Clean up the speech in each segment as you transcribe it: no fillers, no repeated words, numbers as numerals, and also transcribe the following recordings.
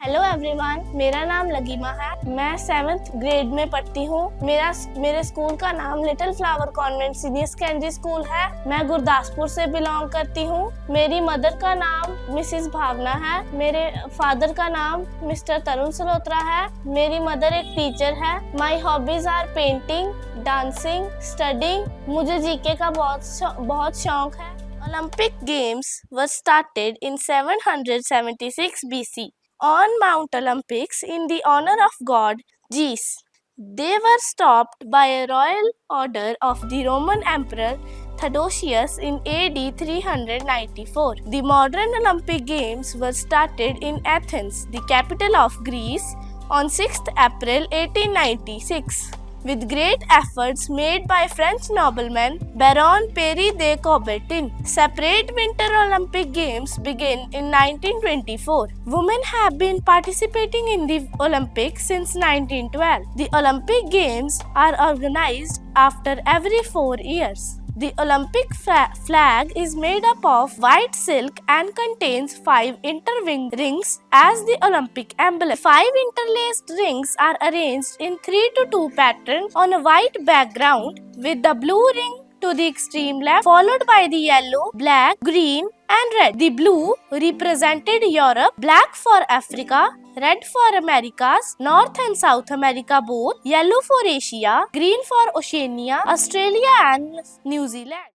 Hello everyone, मेरा नाम लगीमा है। मैं 7th ग्रेड में पढ़ती हूँ। मेरे स्कूल का नाम little flower convent senior secondary school है। मैं गुरदासपुर से बिलोंग करती हूँ। मेरी मदर का नाम मिसिस भावना है। मेरे फादर का नाम मिस्टर तरुण सलोत्रा है। मेरी मदर एक टीचर है। My hobbies are painting, dancing, studying. मुझे जीके का बहुत शौक है। Olympic Games were started in 776 BC on Mount Olympus in the honor of god Zeus. They were stopped by a royal order of the Roman Emperor Theodosius in AD 394. The modern Olympic Games were started in Athens, the capital of Greece, on 6th April 1896. With great efforts made by French nobleman Baron Péry de Coubertin. Separate Winter Olympic Games began in 1924. Women have been participating in the Olympics since 1912. The Olympic Games are organized after every 4 years. The Olympic flag is made up of white silk and contains 5 interlinked rings as the Olympic emblem. 5 interlaced rings are arranged in 3 to 2 pattern on a white background, with the blue ring to the extreme left, followed by the yellow, black, green and red. The blue represented Europe, black for Africa, red for Americas, North and South America both, yellow for Asia, green for Oceania, Australia and New Zealand.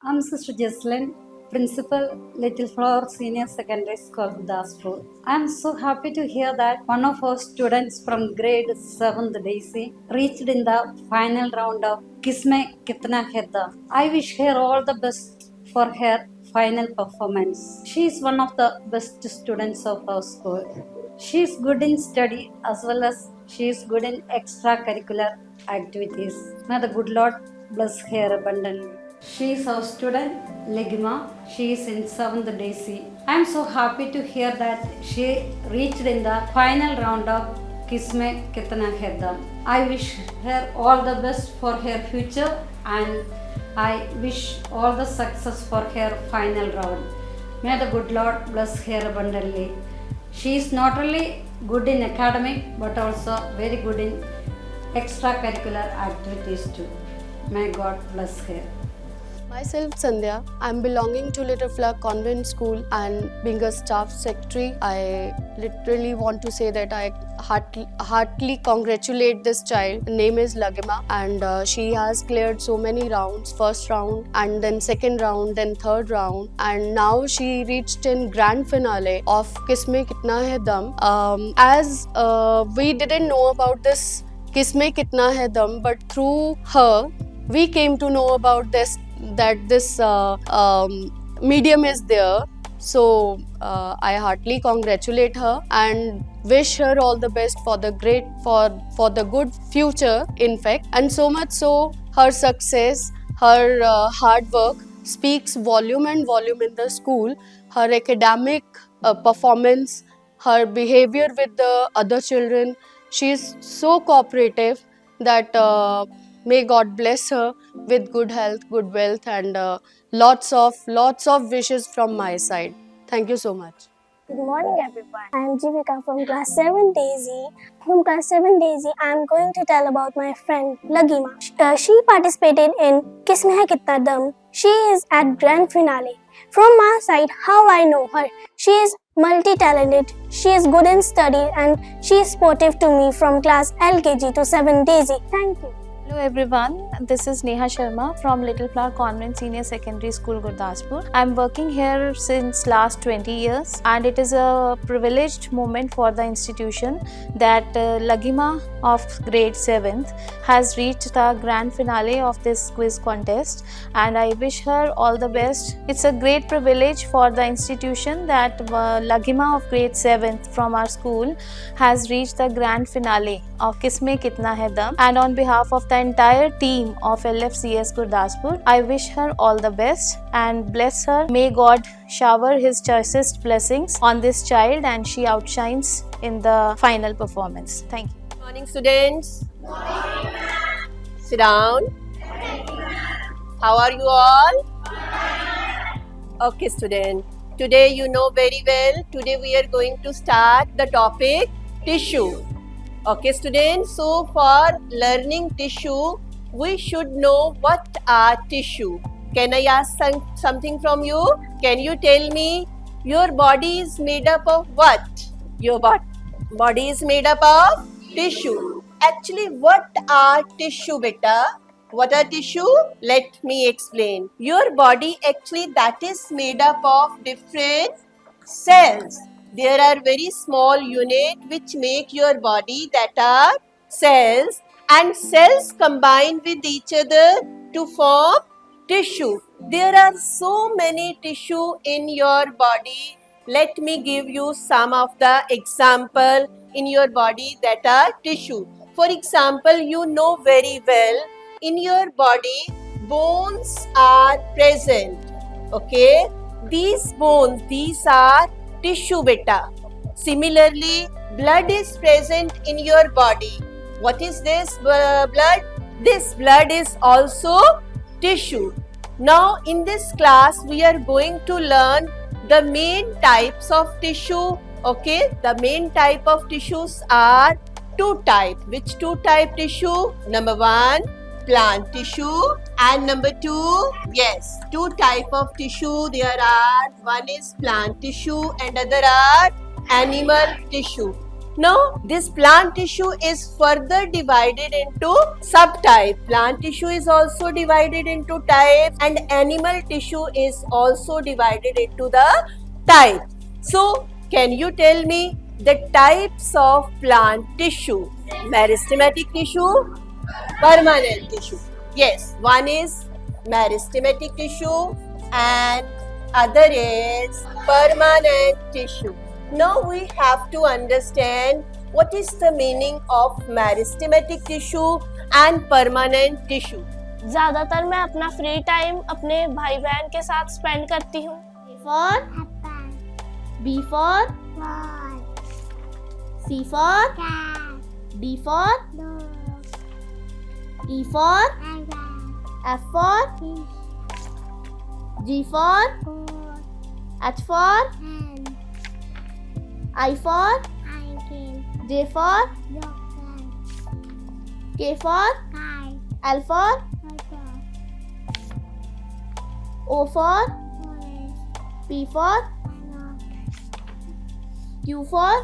I'm Sister Jesslyn, Principal, Little Flower Senior Secondary School, Gurudaspur. I'm so happy to hear that one of our students from grade 7th Daisy reached in the final round of Kisme Kitna Hedda. I wish her all the best for her final performance. She is one of the best students of our school. She is good in study as well as she is good in extracurricular activities. May the good Lord bless her abundantly. She is our student, Legima. She is in 7th Daisy. I am so happy to hear that she reached in the final round of Kisme Kitna Hedda. I wish her all the best for her future and I wish all the success for her final round. May the good Lord bless her abundantly. She is not only good in academic but also very good in extracurricular activities too. May God bless her. Myself Sandhya. I'm belonging to Little Flower Convent School and being a staff secretary, I literally want to say that I heartily congratulate this child. Her name is Lagima and she has cleared so many rounds, first round and then second round, then third round, and now she reached in grand finale of Kisme Kitna Hai Dum. As we didn't know about this Kisme Kitna Hai Dum, but through her we came to know about this medium is there. So I heartily congratulate her and wish her all the best for the good future, in fact. And so much so, her success, her hard work speaks volume and volume in the school. Her academic performance, her behavior with the other children, she is so cooperative that may God bless her with good health, good wealth, and lots of wishes from my side. Thank you so much. Good morning, everyone. I am Jivika from class 7 Daisy. From class 7 Daisy, I am going to tell about my friend Lagima. She participated in Kisme Hai Kitna Dum. She is at grand finale. From my side, how I know her. She is multi-talented. She is good in study and she is supportive to me from class LKG to 7 Daisy. Thank you. Hello everyone, this is Neha Sharma from Little Flower Convent Senior Secondary School, Gurdaspur. I am working here since last 20 years and it is a privileged moment for the institution that Lagima of grade 7th has reached the grand finale of this quiz contest, and I wish her all the best. It's a great privilege for the institution that Lagima of grade 7th from our school has reached the grand finale of Kisme Kitna Hai Dum, and on behalf of the entire team of LFCS Gurdaspur, I wish her all the best and bless her. May God shower His choicest blessings on this child and she outshines in the final performance. Thank you. Good morning, students. Sit down. How are you all? Okay, student. Today you know very well. Today we are going to start the topic tissue. Okay, students. So for learning tissue, we should know what are tissue. Can I ask something from you? Can you tell me your body is made up of what? Your body is made up of tissue. Actually, what are tissue, beta? What are tissue? Let me explain. Your body actually that is made up of different cells. There are very small units which make your body, that are cells, and cells combine with each other to form tissue. There are so many tissue in your body. Let me give you some of the example in your body that are tissue. For example, you know very well in your body bones are present. Okay, these bones, these are tissue, beta. Similarly, blood is present in your body. What is this blood? This blood is also tissue. Now in this class we are going to learn the main types of tissue. Okay, the main type of tissues are two types. Which two type tissue? Number one, plant tissue, and number two, yes, two type of tissue there are. One is plant tissue and other are animal tissue. Now this plant tissue is further divided into subtype. Plant tissue is also divided into types and animal tissue is also divided into the type. So can you tell me the types of plant tissue? Meristematic tissue, permanent tissue. Yes, one is meristematic tissue and other is permanent tissue. Now we have to understand what is the meaning of meristematic tissue and permanent tissue. ज़्यादातर मैं अपना free time अपने भाई बहन के साथ spend करती हूँ. For apple. B for ball. C for cat. D for dog. E for elephant. F for fish. G for goat. H for hen. I for hiking. J for jockey. K for kite. L for motor. O for P for Q for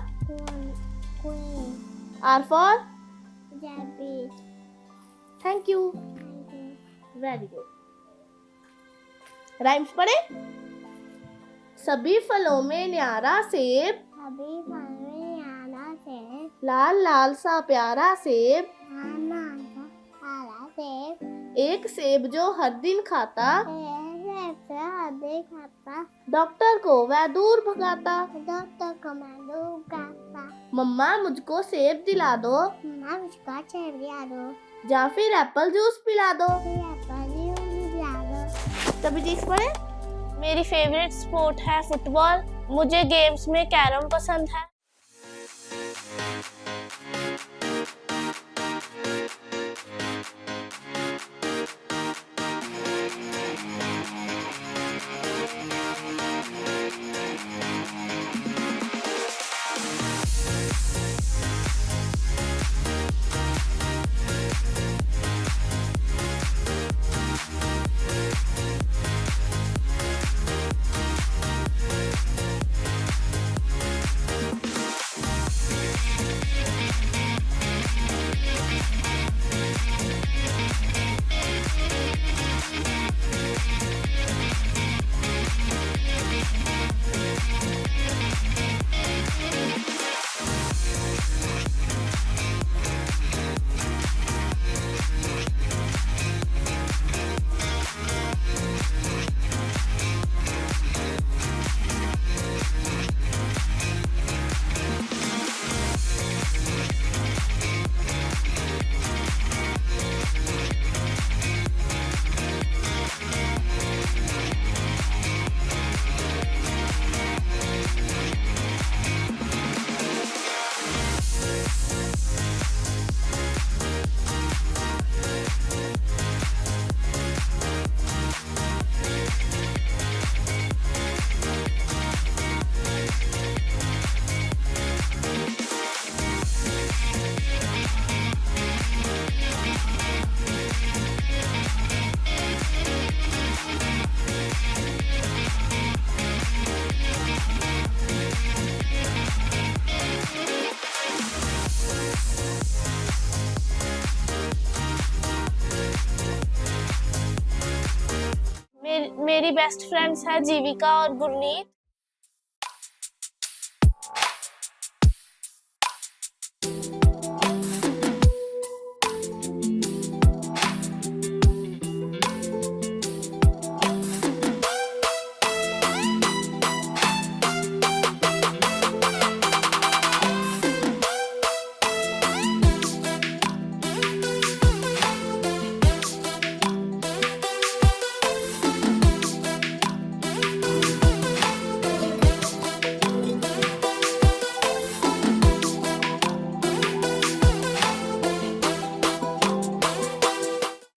R for Thank you. Very good. Rhymes पढ़े। सभी फलों में न्यारा सेब, लाल लाल सा प्यारा सेब, एक सेब जो हर दिन खाता, डॉक्टर को वह दूर भगाता। मम्मा मुझको सेब दिला दो, या फिर एप्पल जूस पिला दो। सभी चीज पढ़े। मेरी फेवरेट स्पोर्ट है फुटबॉल। मुझे गेम्स में कैरम पसंद है। मेरी बेस्ट फ्रेंड्स है जीविका और गुरनीत।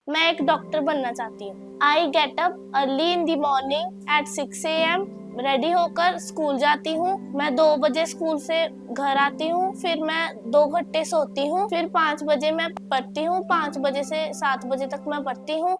मैं एक डॉक्टर बनना चाहती हूँ। I get up early in the morning at 6 AM। Ready होकर स्कूल जाती हूँ। मैं 2 बजे स्कूल से घर आती हूँ, फिर मैं 2 घंटे सोती हूँ, फिर 5 बजे मैं पढ़ती हूँ। 5 बजे से 7 बजे तक मैं पढ़ती हूँ।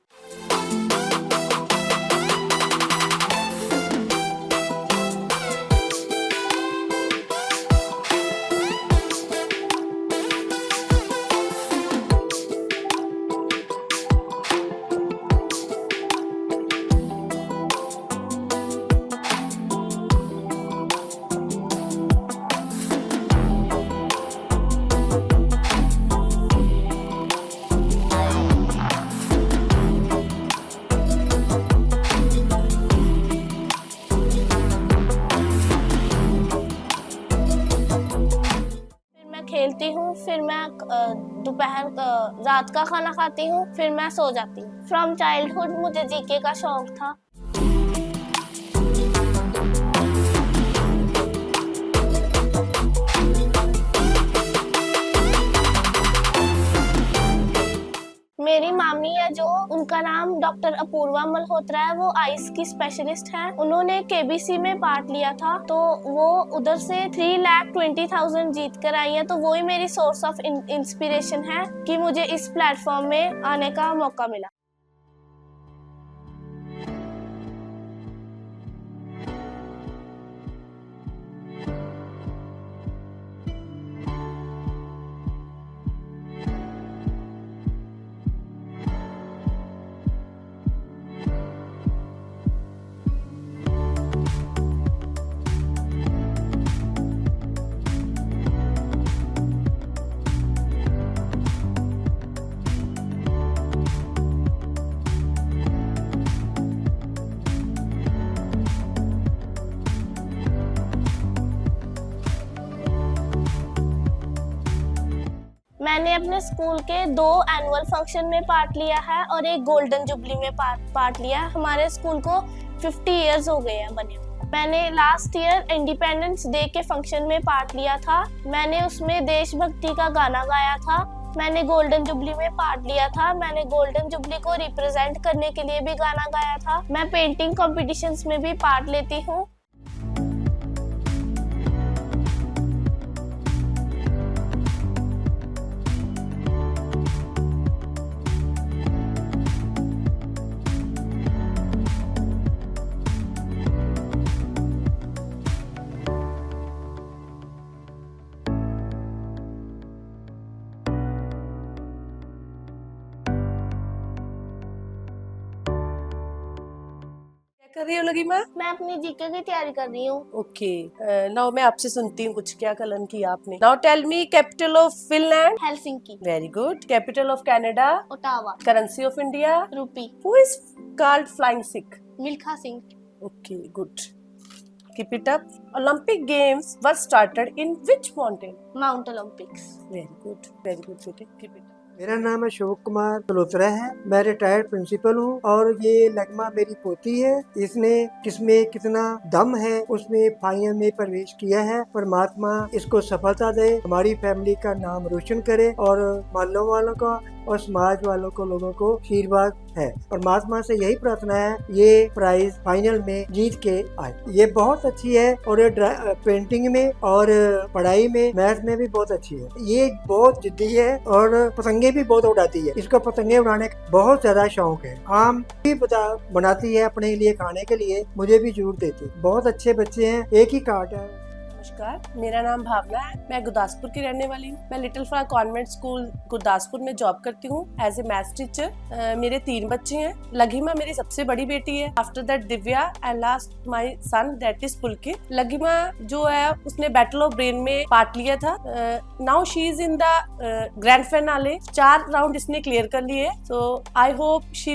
खेलती हूँ, फिर मैं दोपहर रात का खाना खाती हूँ, फिर मैं सो जाती हूँ। फ्रॉम चाइल्डहुड मुझे जीके का शौक था। मेरी मामी है जो, उनका नाम डॉक्टर अपूर्वा मल्होत्रा है। वो आइस की स्पेशलिस्ट है। उन्होंने केबीसी में पार्ट लिया था, तो वो उधर से 3,20,000 जीत कर आई है। तो वही मेरी सोर्स ऑफ इंस्पिरेशन है कि मुझे इस प्लेटफॉर्म में आने का मौका मिला। अपने स्कूल के 2 एनुअल फंक्शन में पार्ट लिया है और एक गोल्डन जुबली में पार्ट लिया है। हमारे स्कूल को 50 इयर्स हो गए हैं बने। मैंने लास्ट ईयर इंडिपेंडेंस डे के फंक्शन में पार्ट लिया था। मैंने उसमें देशभक्ति का गाना गाया था। मैंने गोल्डन जुबली में पार्ट लिया था। मैंने गोल्डन जुबली को रिप्रेजेंट करने के लिए भी गाना गाया था। मैं पेंटिंग कॉम्पिटिशन्स में भी पार्ट लेती हूँ। कर रही हो लगिमा? मैं अपनी जीके की तैयारी कर रही हूँ। ओके, नाउ मैं आपसे सुनती हूँ कुछ क्या कलन किया आपने। Now tell me capital of Finland. Helsinki. Very good. Capital of Canada. Ottawa. Currency of India. Rupee. Who is called flying Sikh? Milkha Singh. Okay, good, keep it up. Olympic games were started in which mountain? Mount Olympics. Very good, very good बेटे, keep it up. मेरा नाम अशोक कुमार मल्होत्रा है। मैं retired principal हूँ और ये लगमा मेरी पोती है। इसने किसमें कितना दम है उसमें फाइनल में प्रवेश किया है। परमात्मा इसको सफलता दे, हमारी फैमिली का नाम रोशन करे और मोहल्लों वालों का और समाज वालों को, लोगों को आशीर्वाद है। परमात्मा से यही प्रार्थना है ये प्राइज फाइनल में जीत के आए। ये बहुत अच्छी है और ये पेंटिंग में और पढ़ाई में, मैथ में भी बहुत अच्छी है। ये बहुत जिद्दी है और पतंगे भी बहुत उड़ाती है। इसको पतंगे उड़ाने का बहुत ज्यादा शौक है। आम भी बनाती है अपने लिए खाने के लिए, मुझे भी जरूर देती है। बहुत अच्छे बच्चे हैं, एक ही कार्ड है। नमस्कार, मेरा नाम भावना है। मैं गुरदासपुर की रहने वाली हूँ। मैं little flower convent school Gurdaspur में जॉब करती हूँ एज ए मैथ्स टीचर। मेरे 3 बच्चे हैं। लघिमा मेरी सबसे बड़ी बेटी है। After that Divya and last my son that is Pulkit. Laghima जो है उसने बैटल ऑफ ब्रेन में पार्ट लिया था। Now she is in the grand finale. 4 round इसने क्लियर कर लिए। So I hope she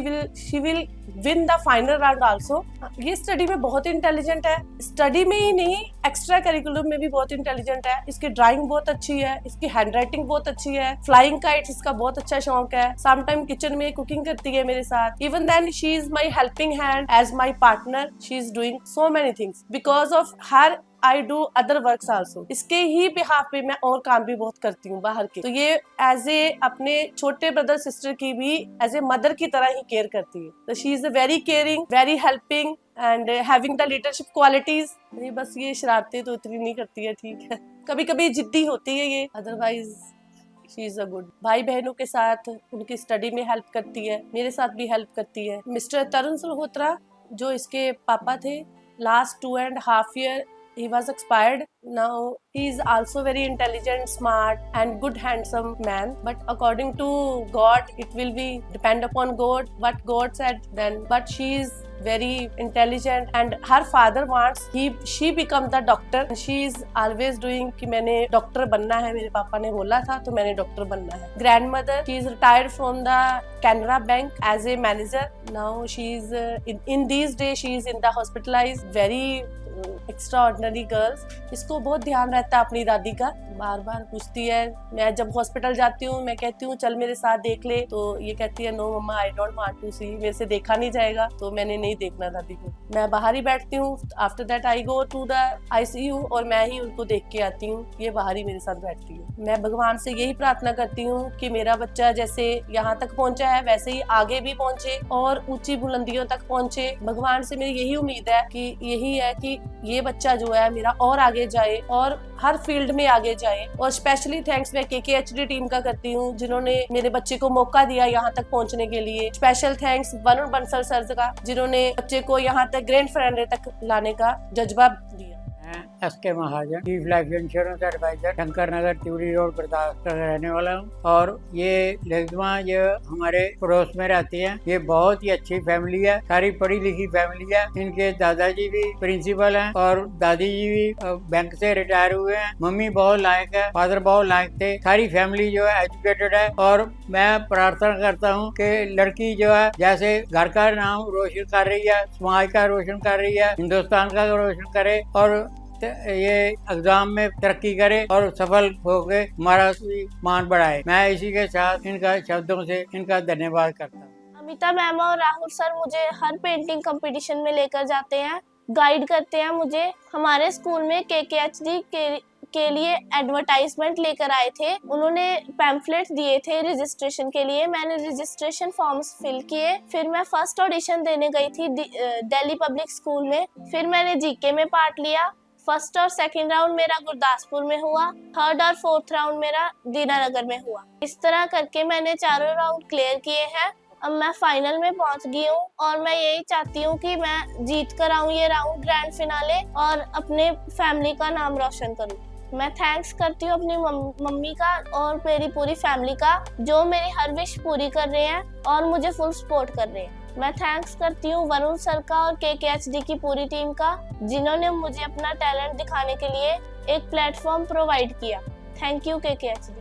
will win the final round also. ये स्टडी में बहुत इंटेलिजेंट है। स्टडी में ही नहीं, एक्स्ट्रा करिकुलम में भी बहुत इंटेलिजेंट है। इसकी ड्राइंग बहुत अच्छी है, इसकी हैंड राइटिंग बहुत अच्छी है। फ्लाइंग काइट्स इसका बहुत अच्छा शौक है। सम टाइम किचन में कुकिंग करती है मेरे साथ। Even then she is my helping hand as my partner. She is doing so many things because of her I do other works also. इसके ही बिहाफ पे मैं और काम भी बहुत करती हूँ बाहर के। तो ये एज ए अपने छोटे ब्रदर सिस्टर की भी एज ए मदर की तरह ही केयर करती है। तो she is very caring, very helping and having the leadership qualities. बस ये शरारतें तो इतनी नहीं करती है, ठीक है, कभी कभी जिद्दी होती है ये, otherwise she is a good. भाई बहनों के साथ उनकी स्टडी में हेल्प करती है, मेरे साथ भी हेल्प करती है। मिस्टर तरुण सल्होत्रा जो इसके पापा थे, last 2.5 years he was expired. Now he is also very intelligent, smart and good handsome man, but according to God it will be depend upon God what God said then. But she is very intelligent and her father wants she become the doctor. She is always doing कि मैंने doctor बनना है, मेरे पापा ने बोला था तो मैंने डॉक्टर बनना है। Grandmother, she is retired from the Canara Bank as a manager. Now she is in these days she is in the hospitalized. Very extraordinary girls. इसको बहुत ध्यान रहता है अपनी दादी का, बार बार पूछती है। मैं जब हॉस्पिटल जाती हूँ मैं कहती हूँ चल मेरे साथ देख ले, तो ये कहती है no mama I don't want to see, मेरे से देखा नहीं जाएगा, तो मैंने नहीं देखना दादी को। मैं बाहर ही बैठती हूँ। After that I go to the ICU और मैं ही उनको देख के आती हूँ। ये बाहर ही मेरे साथ बैठती है। मैं भगवान से यही प्रार्थना करती हूँ कि मेरा बच्चा जैसे यहाँ तक पहुँचा है वैसे ही आगे भी पहुँचे और ऊंची बुलंदियों तक पहुँचे। भगवान से मेरी यही उम्मीद है कि यही है कि ये बच्चा जो है मेरा और आगे जाए और हर फील्ड में आगे जाए। और स्पेशली थैंक्स मैं KKHD टीम का करती हूँ जिन्होंने मेरे बच्चे को मौका दिया यहाँ तक पहुँचने के लिए। Special thanks Varun Bansal sir का जिन्होंने बच्चे को यहाँ तक ग्रैंड फाइनल तक लाने का जज्बा दिया। SK Mahajan, chief life insurance advisor, Shankar Nagar Tiwari road Gurdaspur का रहने वाला हूँ। और ये लग्मा जो हमारे पड़ोस में रहती है, ये बहुत ही अच्छी फैमिली है, सारी पढ़ी लिखी फैमिली है। इनके दादाजी भी प्रिंसिपल हैं और दादी जी भी बैंक से रिटायर हुए हैं। मम्मी बहुत लायक है, फादर बहुत लायक थे। सारी फैमिली जो है एजुकेटेड है और मैं प्रार्थना करता हूँ कि लड़की जो है जैसे घर का नाम रोशन कर रही है, समाज का रोशन कर रही है, हिंदुस्तान का रोशन करे और ये एग्जाम में तरक्की करे और सफल होकर हमारा मान बढ़ाए। मैं इसी के साथ इनका शब्दों से इनका धन्यवाद करता हूँ। अमिता मैम और राहुल सर मुझे हर पेंटिंग कंपटीशन में लेकर जाते हैं, गाइड करते हैं मुझे। हमारे स्कूल में KKHD के लिए एडवर्टाइजमेंट लेकर आए थे। उन्होंने पैम्फलेट दिए थे रजिस्ट्रेशन के लिए। मैंने रजिस्ट्रेशन फॉर्म्स फिल किए। फिर मैं फर्स्ट ऑडिशन देने गई थी दिल्ली पब्लिक स्कूल में। फिर मैंने GK में पार्ट लिया। फर्स्ट और सेकंड राउंड मेरा गुरदासपुर में हुआ, थर्ड और फोर्थ राउंड मेरा दीनानगर में हुआ। इस तरह करके मैंने चारों राउंड क्लियर किए हैं। अब मैं फाइनल में पहुंच गई हूँ और मैं यही चाहती हूँ कि मैं जीत कर आऊँ ये राउंड ग्रैंड फिनाले और अपने फैमिली का नाम रोशन करूँ। मैं थैंक्स करती हूँ अपनी मम्मी का और मेरी पूरी फैमिली का, जो मेरी हर विश पूरी कर रहे हैं और मुझे फुल सपोर्ट कर रहे हैं। मैं थैंक्स करती हूँ वरुण सर का और KKHD की पूरी टीम का, जिन्होंने मुझे अपना टैलेंट दिखाने के लिए एक प्लेटफॉर्म प्रोवाइड किया। Thank you KKHD।